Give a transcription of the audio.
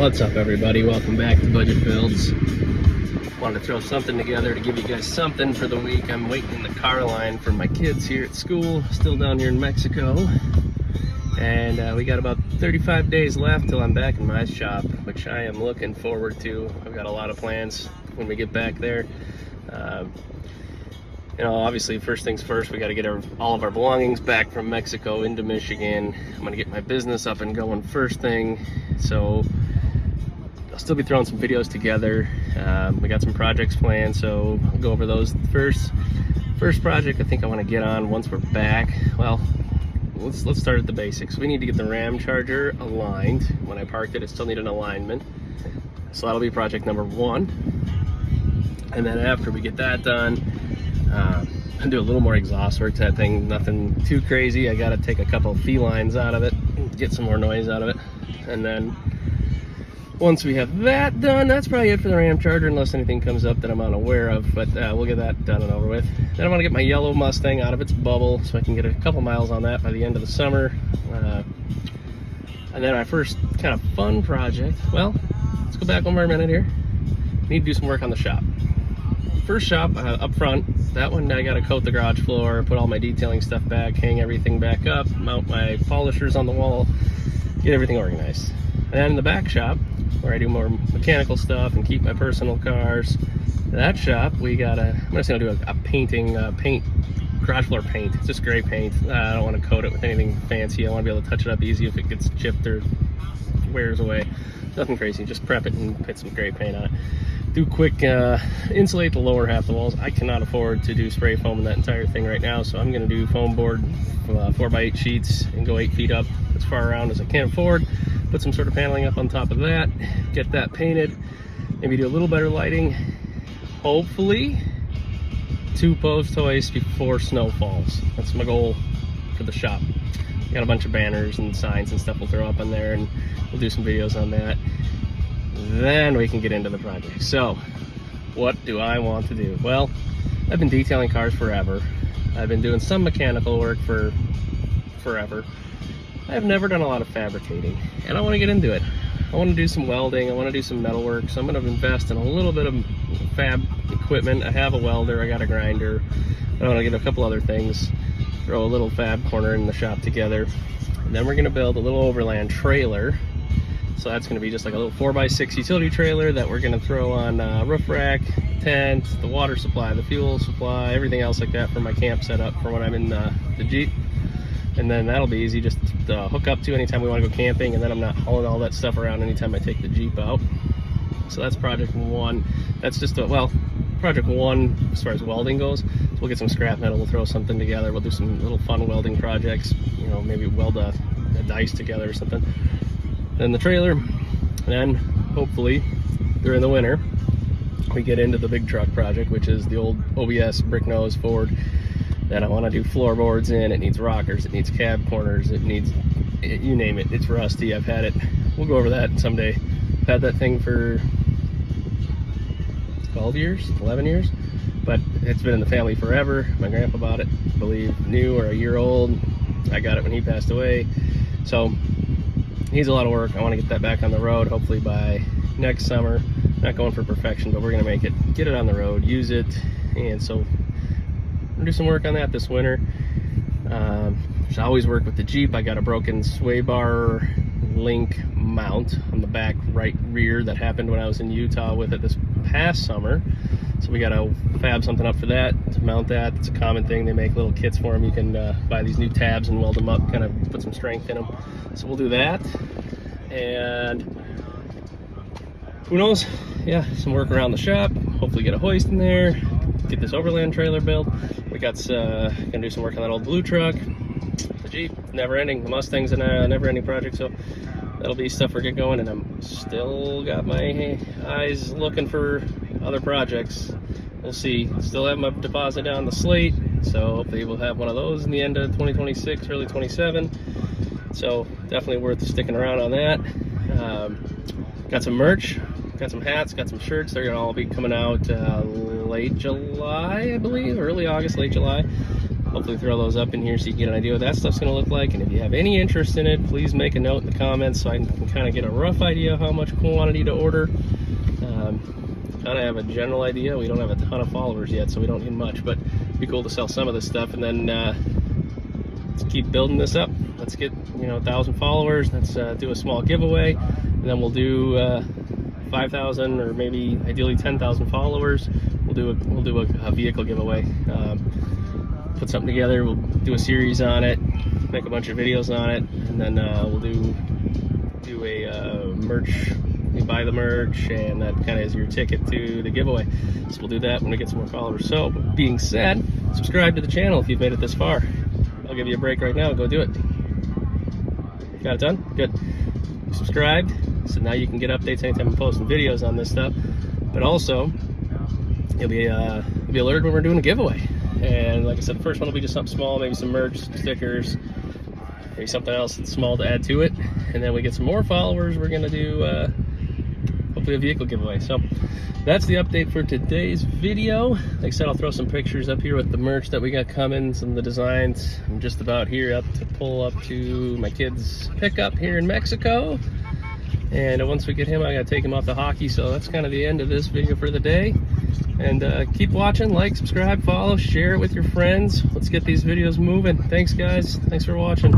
What's up, everybody? Welcome back to Budget Builds. Wanted to throw something together to give you guys something for the week. I'm waiting in the car line for my kids here at school, still down here in Mexico. And we got about 35 days left till I'm back in my shop, which I am looking forward to. I've got a lot of plans when we get back there. Obviously, first things first, we got to get all of our belongings back from Mexico into Michigan. I'm going to get my business up and going first thing. So I'll still be throwing some videos together. We got some projects planned, so I'll go over those first. First project I think I want to get on once we're back. Well, let's start at the basics. We need to get the Ram charger aligned. When I parked it still needed an alignment. So that'll be project number one. And then after we get that done, I'll do a little more exhaust work to that thing. Nothing too crazy. I got to take a couple of felines out of it, get some more noise out of it. And then once we have that done, that's probably it for the Ram charger, unless anything comes up that I'm unaware of. But we'll get that done and over with. Then I want to get my yellow Mustang out of its bubble so I can get a couple miles on that by the end of the summer. And then my first kind of fun project, well, let's go back one more minute here. Need to do some work on the shop. First shop up front, that one I got to coat the garage floor, put all my detailing stuff back, hang everything back up, mount my polishers on the wall, get everything organized. And then in the back shop, where I do more mechanical stuff and keep my personal cars, that shop I'm just gonna do a painting, garage floor paint. It's just gray paint. I don't want to coat it with anything fancy. I want to be able to touch it up easy if it gets chipped or wears away. Nothing crazy, just prep it and put some gray paint on it. Do quick insulate the lower half of the walls. I cannot afford to do spray foam in that entire thing right now, so I'm going to do foam board 4x8 sheets and go 8 feet up as far around as I can afford. Put some sort of paneling up on top of that, get that painted, maybe do a little better lighting. Hopefully 2 post hoists before snow falls. That's my goal for the shop. Got a bunch of banners and signs and stuff we'll throw up on there, and we'll do some videos on that. Then we can get into the project. So what do I want to do? Well, I've been detailing cars forever. I've been doing some mechanical work for forever. I've never done a lot of fabricating, and I want to get into it. I want to do some welding, I want to do some metal work, so I'm going to invest in a little bit of fab equipment. I have a welder, I got a grinder, I want to get a couple other things, throw a little fab corner in the shop together, and then we're going to build a little overland trailer. So that's going to be just like a little 4x6 utility trailer that we're going to throw on roof rack, tent, the water supply, the fuel supply, everything else like that for my camp setup for when I'm in the Jeep. And then that'll be easy just to hook up to anytime we want to go camping, and then I'm not hauling all that stuff around anytime I take the Jeep out. So that's project one. That's just project one as far as welding goes. So we'll get some scrap metal, we'll throw something together, we'll do some little fun welding projects, maybe weld a dice together or something. Then the trailer, and then hopefully during the winter we get into the big truck project, which is the old OBS brick nose Ford that I want to do floorboards in. It needs rockers, it needs cab corners, it needs, you name it, it's rusty. I've had it. We'll go over that someday. I've had that thing for 12 years, 11 years, but it's been in the family forever. My grandpa bought it, I believe, new or a year old. I got it when he passed away, so needs a lot of work. I want to get that back on the road hopefully by next summer. Not going for perfection, but we're going to make it, get it on the road, use it. And so I'm going to do some work on that this winter. Should always work with the Jeep. I got a broken sway bar link mount on the back right rear that happened when I was in Utah with it this past summer. So we got to fab something up for that, to mount that. It's a common thing. They make little kits for them. You can buy these new tabs and weld them up, kind of put some strength in them. So we'll do that. And who knows? Yeah, some work around the shop. Hopefully get a hoist in there. Get this overland trailer built. We got gonna do some work on that old blue truck. The Jeep, never ending. The Mustang's a never ending project. So that'll be stuff we're getting going. And I'm still got my eyes looking for other projects. We'll see. Still have my deposit down the slate, so hopefully we'll have one of those in the end of 2026, early 27. So definitely worth sticking around on that. Got some merch, got some hats, got some shirts. They're gonna all be coming out late July, I believe, early August, late July. hopefully throw those up in here so you can get an idea what that stuff's going to look like. And if you have any interest in it, please make a note in the comments so I can kind of get a rough idea of how much quantity to order. Kind of have a general idea. We don't have a ton of followers yet, so we don't need much, but it'd be cool to sell some of this stuff. And then let's keep building this up. Let's get 1,000 followers. Let's do a small giveaway, and then we'll do 5,000 or maybe ideally 10,000 followers. We'll do a vehicle giveaway. Put something together. We'll do a series on it, make a bunch of videos on it, and then we'll do a merch. You buy the merch, and that kind of is your ticket to the giveaway. So we'll do that when we get some more followers. So, being said, subscribe to the channel if you've made it this far. I'll give you a break right now. Go do it. Got it done? Good. Subscribed, so now you can get updates anytime I'm posting videos on this stuff. But also, you'll be alerted when we're doing a giveaway. And like I said, the first one will be just something small, maybe some merch, stickers, maybe something else that's small to add to it. And then we get some more followers, we're gonna do hopefully a vehicle giveaway. So that's the update for today's video. Like I said, I'll throw some pictures up here with the merch that we got coming, some of the designs. I'm just about here up to pull up to my kid's pickup here in Mexico. And once we get him, I gotta take him off to hockey. So that's kind of the end of this video for the day. And keep watching, like, subscribe, follow, share it with your friends. Let's get these videos moving. Thanks, guys. Thanks for watching.